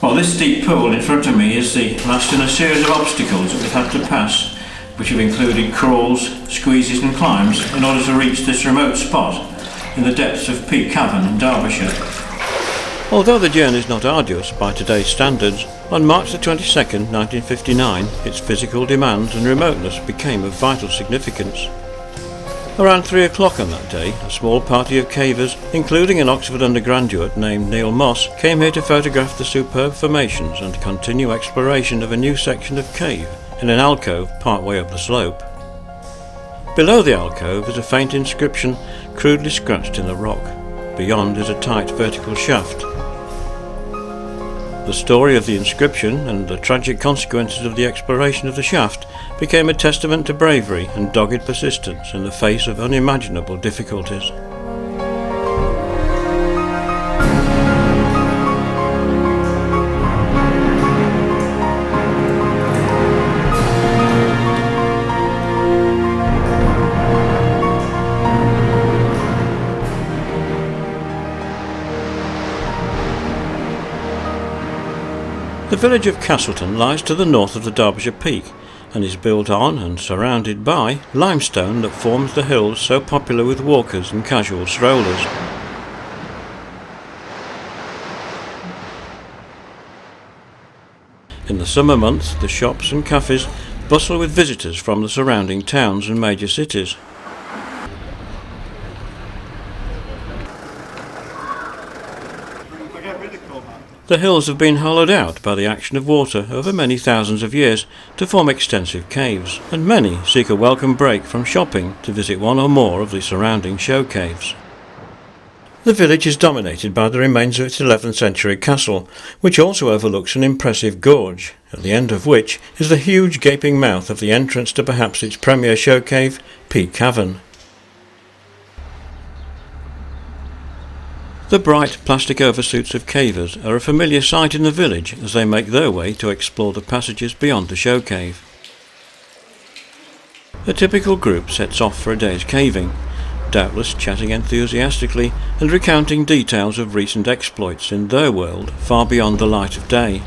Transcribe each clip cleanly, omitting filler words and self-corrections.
Well, this deep pool in front of me is the last in a series of obstacles that we've had to pass, which have included crawls, squeezes and climbs in order to reach this remote spot in the depths of Peak Cavern in Derbyshire. Although the journey is not arduous by today's standards, on March the 22nd, 1959, its physical demands and remoteness became of vital significance. Around 3 o'clock on that day, a small party of cavers, including an Oxford undergraduate named Neil Moss, came here to photograph the superb formations and continue exploration of a new section of cave in an alcove partway up the slope. Below the alcove is a faint inscription crudely scratched in the rock. Beyond is a tight vertical shaft. The story of the inscription and the tragic consequences of the exploration of the shaft became a testament to bravery and dogged persistence in the face of unimaginable difficulties. The village of Castleton lies to the north of the Derbyshire Peak and is built on and surrounded by limestone that forms the hills so popular with walkers and casual strollers. In the summer months, the shops and cafes bustle with visitors from the surrounding towns and major cities. The hills have been hollowed out by the action of water over many thousands of years to form extensive caves, and many seek a welcome break from shopping to visit one or more of the surrounding show caves. The village is dominated by the remains of its 11th century castle, which also overlooks an impressive gorge, at the end of which is the huge gaping mouth of the entrance to perhaps its premier show cave, Peak Cavern. The bright plastic oversuits of cavers are a familiar sight in the village as they make their way to explore the passages beyond the show cave. A typical group sets off for a day's caving, doubtless chatting enthusiastically and recounting details of recent exploits in their world far beyond the light of day.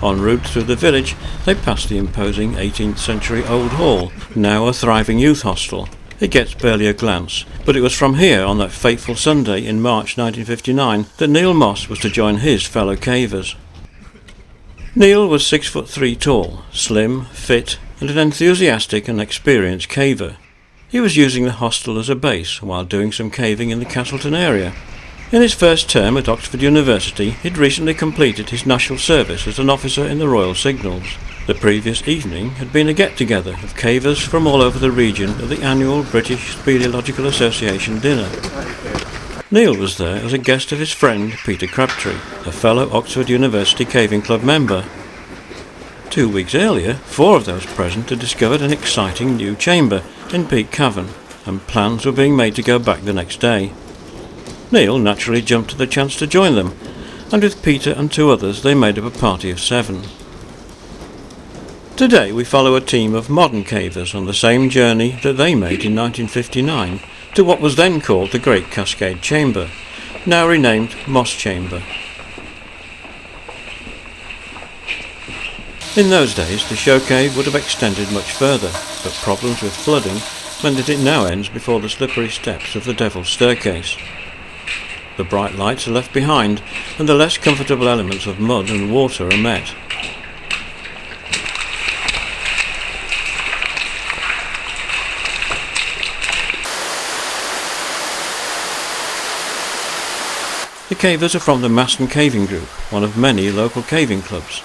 En route through the village, they pass the imposing 18th century old hall, now a thriving youth hostel. It gets barely a glance, but it was from here on that fateful Sunday in March 1959 that Neil Moss was to join his fellow cavers. Neil was 6'3" tall, slim, fit, and an enthusiastic and experienced caver. He was using the hostel as a base while doing some caving in the Castleton area. In his first term at Oxford University, he'd recently completed his national service as an officer in the Royal Signals. The previous evening had been a get-together of cavers from all over the region at the annual British Speleological Association dinner. Neil was there as a guest of his friend Peter Crabtree, a fellow Oxford University Caving Club member. 2 weeks earlier, 4 of those present had discovered an exciting new chamber in Peak Cavern, and plans were being made to go back the next day. Neil naturally jumped at the chance to join them, and with Peter and 2 others they made up a party of 7. Today we follow a team of modern cavers on the same journey that they made in 1959 to what was then called the Great Cascade Chamber, now renamed Moss Chamber. In those days the show cave would have extended much further, but problems with flooding meant that it now ends before the slippery steps of the Devil's Staircase. The bright lights are left behind, and the less comfortable elements of mud and water are met. The cavers are from the Maston Caving Group, one of many local caving clubs.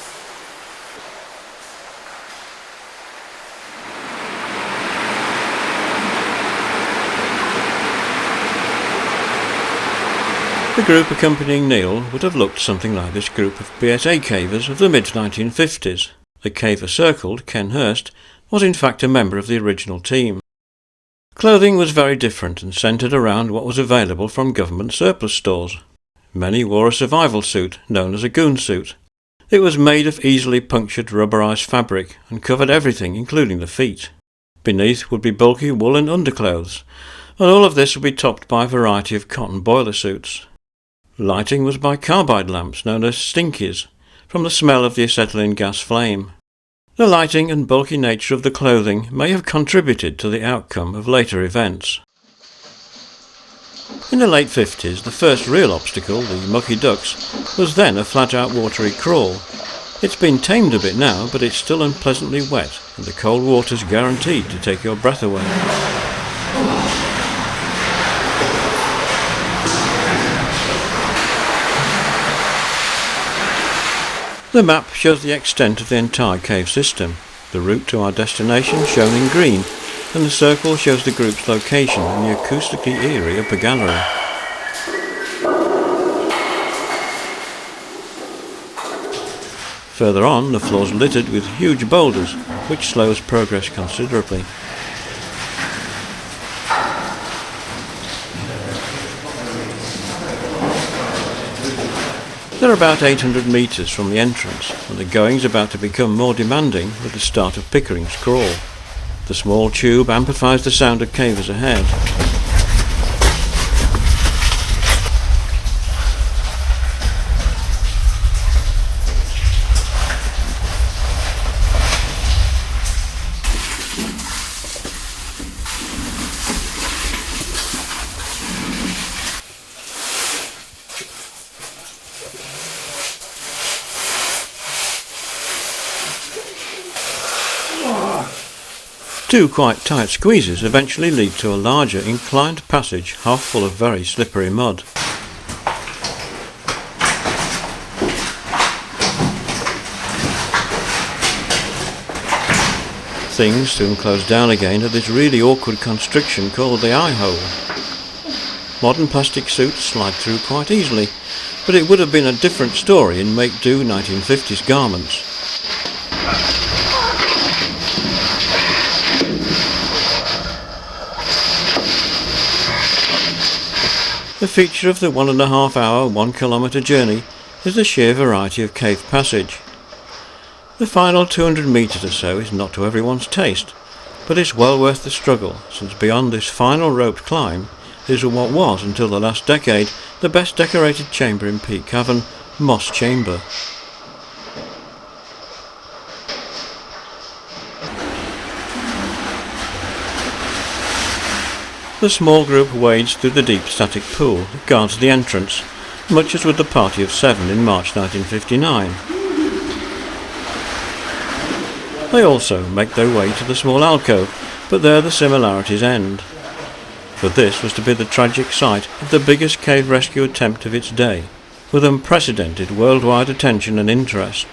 The group accompanying Neil would have looked something like this group of BSA cavers of the mid-1950s. The caver circled, Ken Hurst, was in fact a member of the original team. Clothing was very different and centred around what was available from government surplus stores. Many wore a survival suit, known as a goon suit. It was made of easily punctured rubberized fabric and covered everything, including the feet. Beneath would be bulky woolen underclothes, and all of this would be topped by a variety of cotton boiler suits. Lighting was by carbide lamps known as stinkies, from the smell of the acetylene gas flame. The lighting and bulky nature of the clothing may have contributed to the outcome of later events. In the late 50s, the first real obstacle, the Mucky Ducks, was then a flat-out watery crawl. It's been tamed a bit now, but it's still unpleasantly wet, and the cold water's guaranteed to take your breath away. The map shows the extent of the entire cave system, the route to our destination shown in green, and the circle shows the group's location in the acoustically eerie upper gallery. Further on, the floor's littered with huge boulders, which slows progress considerably. They're about 800 metres from the entrance, and the going's about to become more demanding with the start of Pickering's crawl. The small tube amplifies the sound of cavers ahead. Two quite tight squeezes eventually lead to a larger inclined passage half full of very slippery mud. Things soon close down again at this really awkward constriction called the eye hole. Modern plastic suits slide through quite easily, but it would have been a different story in make-do 1950s garments. The feature of the 1.5 hour, 1 kilometre journey is the sheer variety of cave passage. The final 200 metres or so is not to everyone's taste, but it's well worth the struggle, since beyond this final roped climb is what was, until the last decade, the best decorated chamber in Peak Cavern, Moss Chamber. The small group wades through the deep static pool that guards the entrance, much as with the party of 7 in March 1959. They also make their way to the small alcove, but there the similarities end. For this was to be the tragic site of the biggest cave rescue attempt of its day, with unprecedented worldwide attention and interest.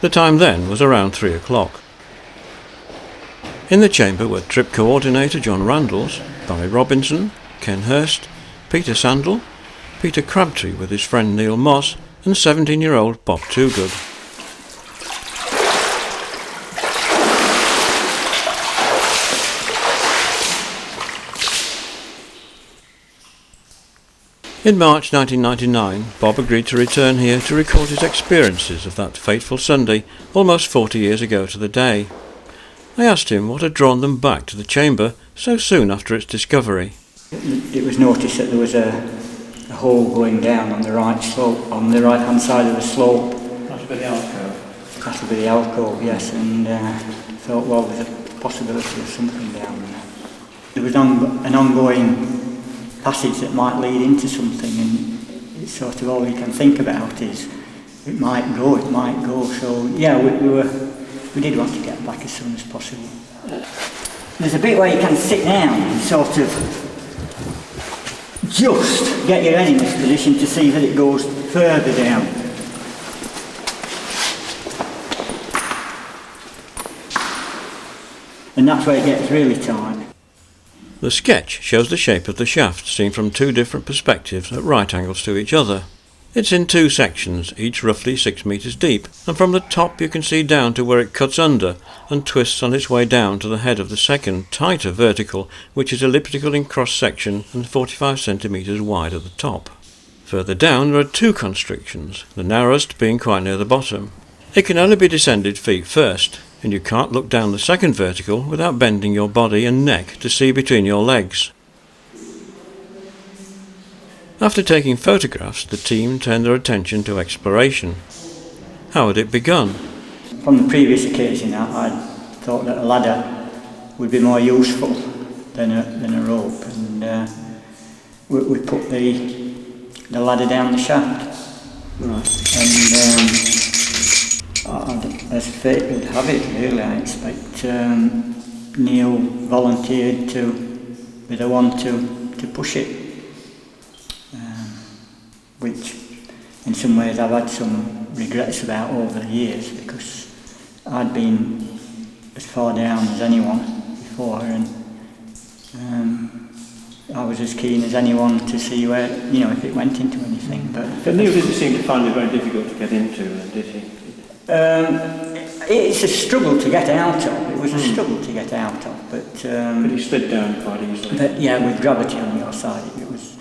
The time then was around 3 o'clock. In the chamber were trip coordinator John Randalls, Barry Robinson, Ken Hurst, Peter Sandel, Peter Crabtree with his friend Neil Moss, and 17-year-old Bob Toogood. In March 1999, Bob agreed to return here to record his experiences of that fateful Sunday almost 40 years ago to the day. I asked him what had drawn them back to the chamber so soon after its discovery. It was noticed that there was a hole going down on the right slope, on the right hand side of the slope. That'll be the alcove. That'll be the alcove, yes, and thought, well, there's a possibility of something down there. There was an ongoing passage that might lead into something, and it's sort of all you can think about is it might go. So yeah, we did want to get back as soon as possible. There's a bit where you can sit down and sort of just get your head in this position to see that it goes further down. And that's where it gets really tight. The sketch shows the shape of the shaft seen from two different perspectives at right angles to each other. It's in two sections, each roughly 6 metres deep, and from the top you can see down to where it cuts under and twists on its way down to the head of the second, tighter vertical, which is elliptical in cross-section and 45 centimetres wide at the top. Further down there are two constrictions, the narrowest being quite near the bottom. It can only be descended feet first, and you can't look down the second vertical without bending your body and neck to see between your legs. After taking photographs, the team turned their attention to exploration. How had it begun? From the previous occasion, I thought that a ladder would be more useful than a rope, and we put the ladder down the shaft. Right. And as fate would have it, really, I expect Neil volunteered to be the one to push it, which in some ways I've had some regrets about over the years, because I'd been as far down as anyone before, and I was as keen as anyone to see where, if it went into anything. But Neil didn't seem to find it very difficult to get into, did he? It's a struggle to get out of. It was a struggle to get out of, but he slid down quite easily. But yeah, with gravity on your side, it was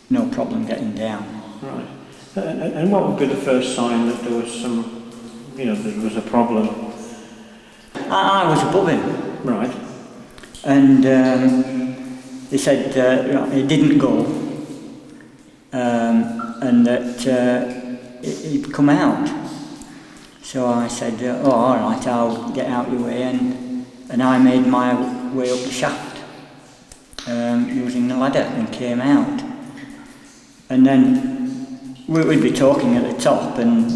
no problem getting down. Right. And what would be the first sign that there was there was a problem? I was above him. Right. And he said it didn't go, and that he'd come out. So I said, all right, I'll get out your way, and I made my way up the shaft using the ladder and came out. And then we'd be talking at the top, and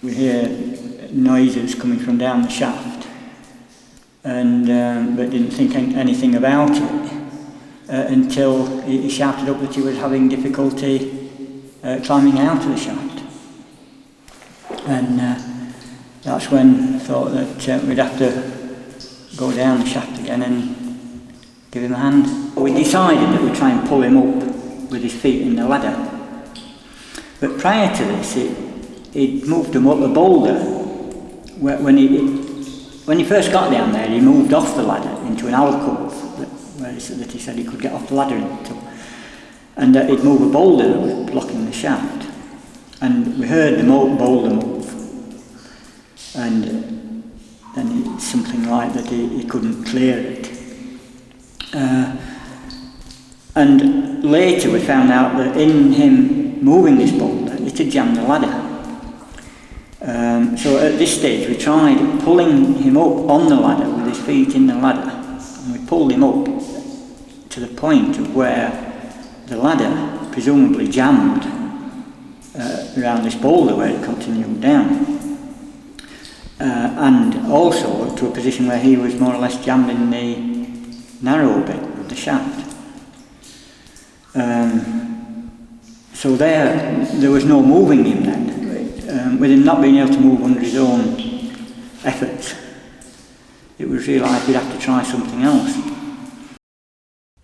we'd hear noises coming from down the shaft, and but didn't think anything about it until he shouted up that he was having difficulty climbing out of the shaft. And that's when I thought that we'd have to go down the shaft again and give him a hand. We decided that we'd try and pull him up with his feet in the ladder. But prior to this, he'd moved him up a boulder. When he first got down there, he moved off the ladder into an alcove that he said he could get off the ladder into. And he'd move a boulder that was blocking the shaft. And we heard the boulder move, and then it's something like that he couldn't clear it. And later we found out that in him moving this boulder, it had jammed the ladder. So at this stage we tried pulling him up on the ladder with his feet in the ladder, and we pulled him up to the point of where the ladder presumably jammed around this boulder where it continued down, and also to a position where he was more or less jammed in the narrow bit of the shaft. So there was no moving him then, with him not being able to move under his own efforts. It was realised we'd have to try something else.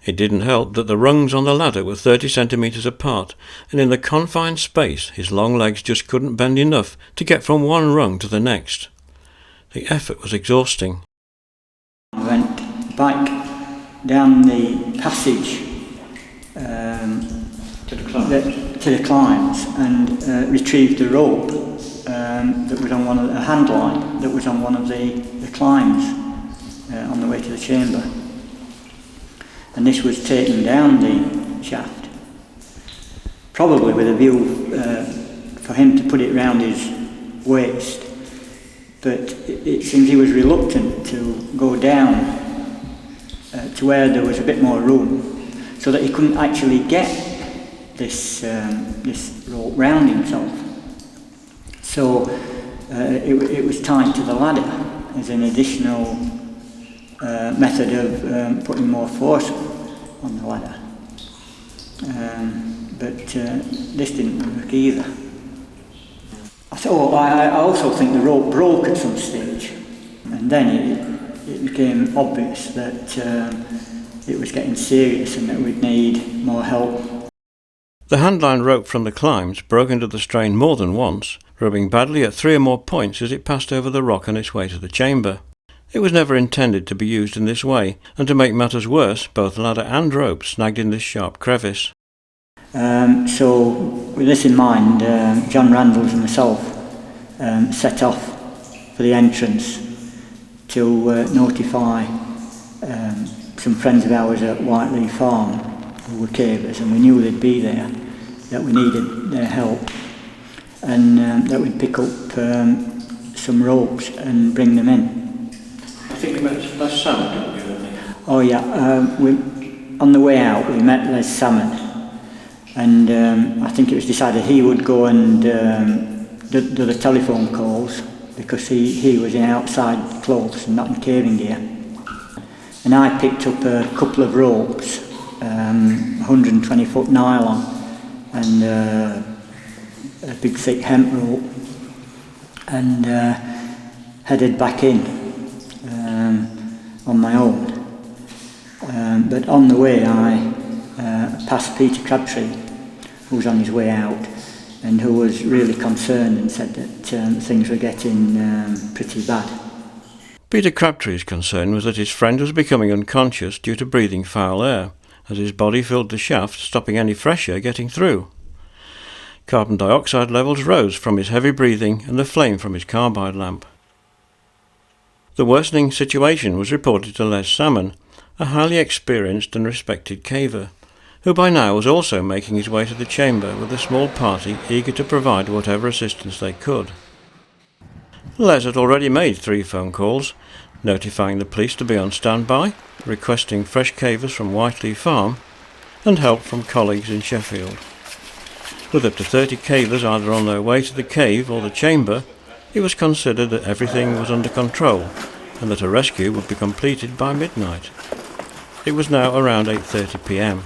It didn't help that the rungs on the ladder were 30 centimetres apart, and in the confined space his long legs just couldn't bend enough to get from one rung to the next. The effort was exhausting. I went back down the passage to the climbs and retrieved a rope that was on a hand line that was on one of the climbs on the way to the chamber. And this was taking down the shaft, probably with a view for him to put it round his waist, but it seems he was reluctant to go down to where there was a bit more room, so that he couldn't actually get this rope round himself. So it was tied to the ladder as an additional method of putting more force on the ladder. But this didn't work either. I also think the rope broke at some stage, and then it became obvious that it was getting serious and that we'd need more help. The handline rope from the climbs broke under the strain more than once, rubbing badly at 3 or more points as it passed over the rock on its way to the chamber. It was never intended to be used in this way, and to make matters worse, both ladder and rope snagged in this sharp crevice. So, with this in mind, John Randalls and myself set off for the entrance to notify some friends of ours at Whiteley Farm, who were cavers, and we knew they'd be there, that we needed their help, and that we'd pick up some ropes and bring them in. I think we met Les Salmon, didn't we? Oh yeah, on the way out we met Les Salmon, and I think it was decided he would go and do the telephone calls, because he was in outside clothes and not in caving gear. And I picked up a couple of ropes, 120 foot nylon and a big thick hemp rope, and headed back in on my own. But on the way I passed Peter Crabtree, who was on his way out and who was really concerned and said that things were getting pretty bad. Peter Crabtree's concern was that his friend was becoming unconscious due to breathing foul air, as his body filled the shaft, stopping any fresh air getting through. Carbon dioxide levels rose from his heavy breathing and the flame from his carbide lamp. The worsening situation was reported to Les Salmon, a highly experienced and respected caver, who by now was also making his way to the chamber with a small party eager to provide whatever assistance they could. Les had already made 3 phone calls, notifying the police to be on standby, requesting fresh cavers from Whiteley Farm, and help from colleagues in Sheffield. With up to 30 cavers either on their way to the cave or the chamber, it was considered that everything was under control and that a rescue would be completed by midnight. It was now around 8:30 p.m.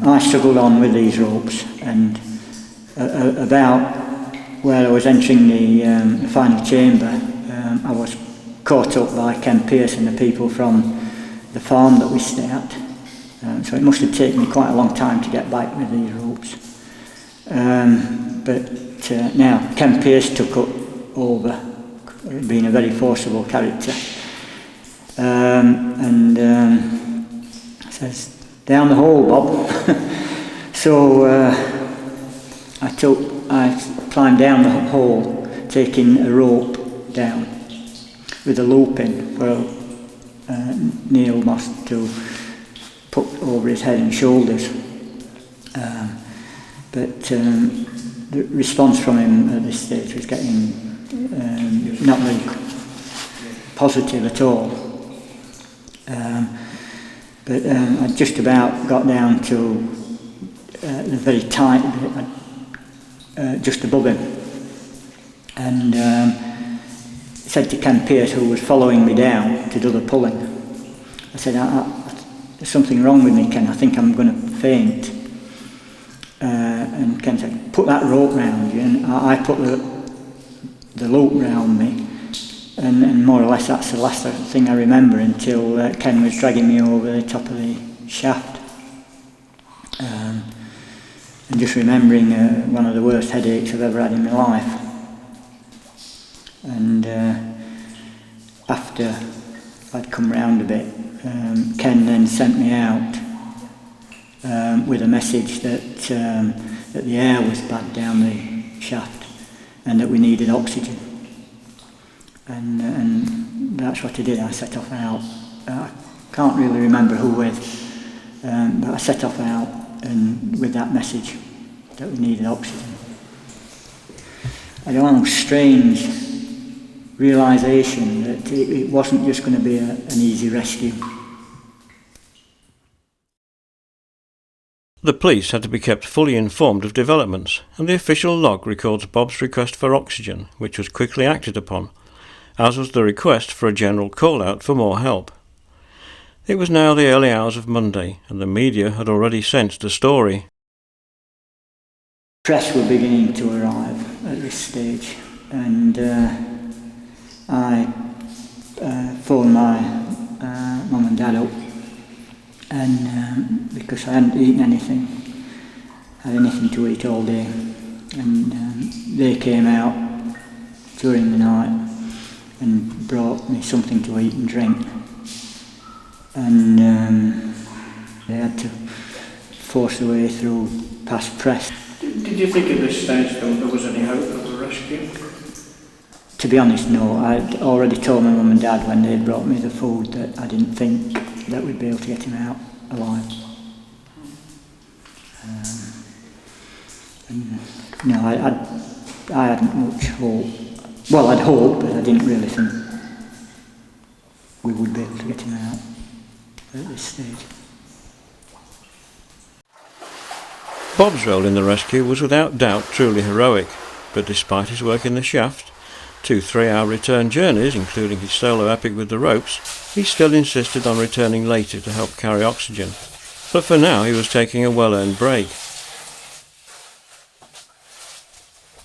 I struggled on with these ropes, and about where I was entering the final chamber, I was caught up by Ken Pearce and the people from the farm that we stay at. So it must have taken me quite a long time to get back with these ropes. But now Ken Pearce took over, being a very forcible character, and says, "Down the hole, Bob." So I climbed down the hole, taking a rope down with a loop in for Neil Moss to put over his head and shoulders. But the response from him at this stage was getting not very positive at all. But I just about got down to the very tight bit, just above him, and said to Ken Pearce, who was following me down to do the pulling, I said, "There's something wrong with me, Ken. I think I'm going to faint." And Ken said, "Put that rope round you," and I put the loop round me. And more or less that's the last thing I remember until Ken was dragging me over the top of the shaft. And just remembering one of the worst headaches I've ever had in my life. And after I'd come round a bit, Ken then sent me out with a message that the air was bad down the shaft and that we needed oxygen. And that's what I did. I set off out. I can't really remember who with, but I set off out and with that message that we needed oxygen. I had a strange realisation that it wasn't just going to be an easy rescue. The police had to be kept fully informed of developments, and the official log records Bob's request for oxygen, which was quickly acted upon, as was the request for a general call-out for more help. It was now the early hours of Monday, and the media had already sensed the story. Press were beginning to arrive at this stage, and I phoned my mum and dad up, and because I hadn't eaten anything, had anything to eat all day, and they came out during the night and brought me something to eat and drink, and they had to force their way through past Press. Did you think at this stage that there was any hope of a rescue? To be honest, no. I'd already told my mum and dad when they brought me the food that I didn't think that we'd be able to get him out alive. No, I hadn't much hope. Well, I'd hoped, but I didn't really think we would be able to get him out at this stage. Bob's role in the rescue was without doubt truly heroic, but despite his work in the shaft, 2 3-hour return journeys, including his solo epic with the ropes, he still insisted on returning later to help carry oxygen. But for now he was taking a well-earned break.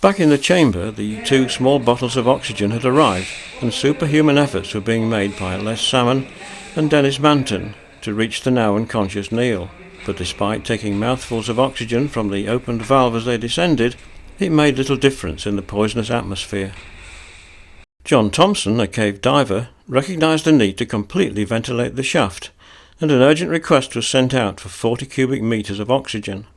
Back in the chamber, the 2 small bottles of oxygen had arrived, and superhuman efforts were being made by Les Salmon and Dennis Manton to reach the now unconscious Neil. But despite taking mouthfuls of oxygen from the opened valve as they descended, it made little difference in the poisonous atmosphere. John Thompson, a cave diver, recognised the need to completely ventilate the shaft, and an urgent request was sent out for 40 cubic metres of oxygen.